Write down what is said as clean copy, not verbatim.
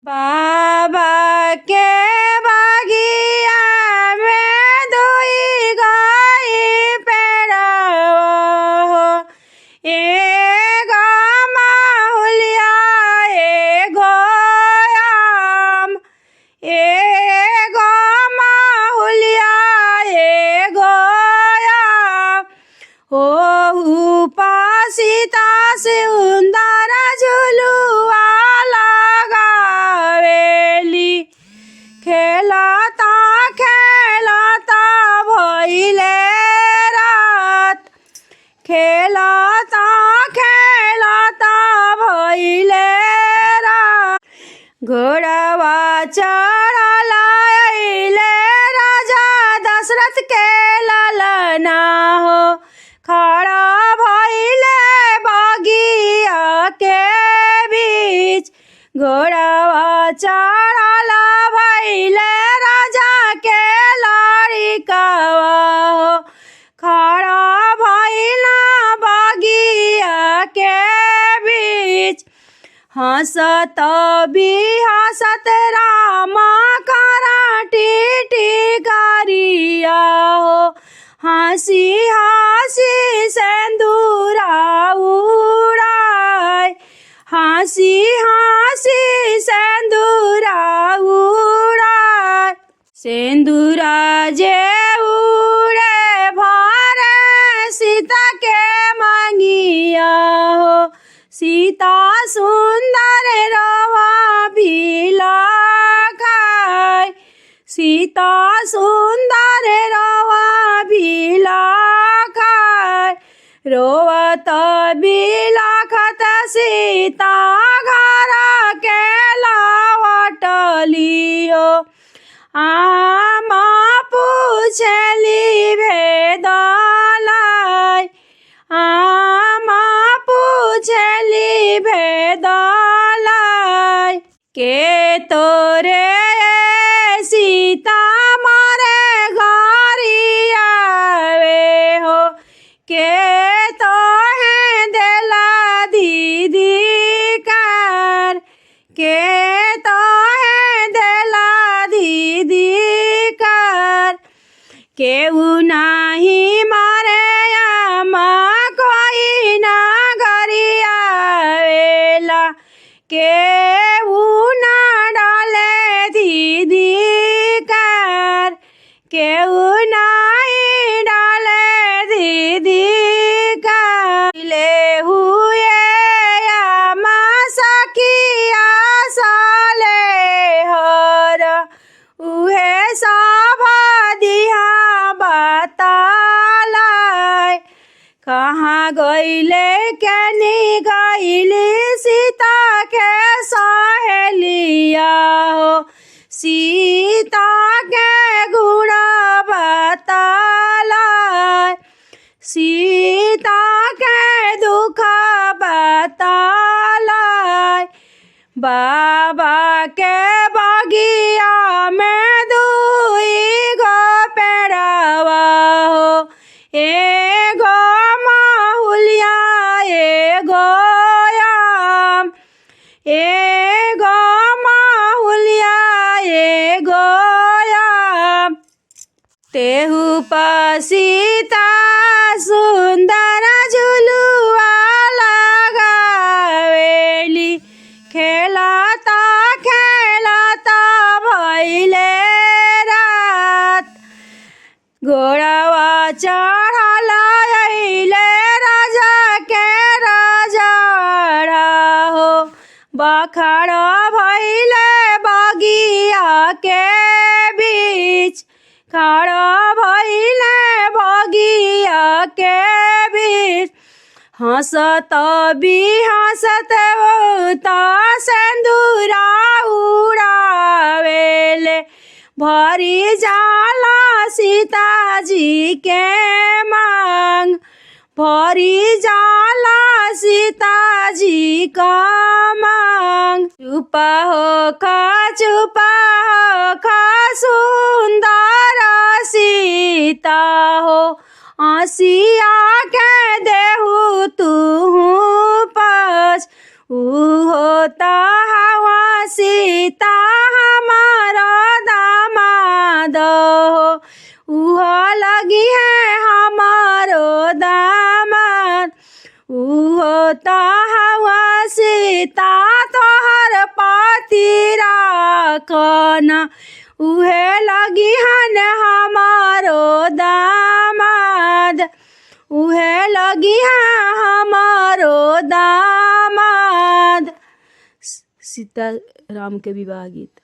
बाबा के बगिया में दुई गई पेड़वा हो, एगो माहुलिया एगो आम, एगो माहुलिया एगो आम। हो पासीता सुंदर झुलुआ लगावेली, खेलता खेलता भइले रात, खेलता खेलता भइले रात। घोड़वा चढ़ल अइले राजा दशरथ के ललना हो, खड़ा भइले बगिया के बीच। घोड़वा चढ़ल भइले राजा के लड़िकवा हो, खड़ा भइला बगिया के बीच। हंसत बिहसत रामा कराटी टिकरिया हो, हंसी हंसी सिंदूरा उड़ाय, हंसी हंसी सिंदूरा उड़ाय। सिंदूरा जे उड़े भरे सीता के मंगिया हो, सीता सुंदर रवा बिलखाय, सीता सुंदर रवा बिलखाय। रोवत बिलखत सीता घर के लौटली हो, आम पूछली भेदलाई, आम पूछली भेदलाई। के तोरे सीता मारे घरी आवे हो, के तोहे देला दीदी कार, के तोहे देला दीदी कार। केहू नाही मारे आमा कोई ना घरी आवेला, केहू ना डाले दीदी कार, केहू नाही डाले दीदी कार। ले हुए आमा सखिया साले हर, उहे सब दिहा बतालाई। कहाँ गइले केनी गइली सीता के सहेलिया हो, सीता के गुण बतालाई, सीता के दुख बतालाई। बाबा के बगिया में दुई गो पेड़वा हो, एगो माहुलिया एगो आम, एगो माहुलिया एगो आम। तेहू सीता सुंदर झुलुआ लगावेली, खेलता खेलता भइले रात। घोड़वा चढ़ल अइले राजा के राजड़ा हो, बखड़ भइले बगिया के बीच, खड़ा भइले बगिया के बीच। हंसत बिहसत त सिंदूरा उड़ावेले, भरी जाला सीताजी के मांग, भरी जाला सीताजी का मांग। चुप हो खा सुंदर सीता हो, आसिया के देहु तू पास, ऊ होता हवा सी सीता हमारो दामाद हो उहो लगी है हमारो दामाद उहो तो हवा सीता तोहर पति राखन उहे लगी हन हमारो दामाद उहे लगी है हमारो दामाद। सीता राम के विवाह गीत।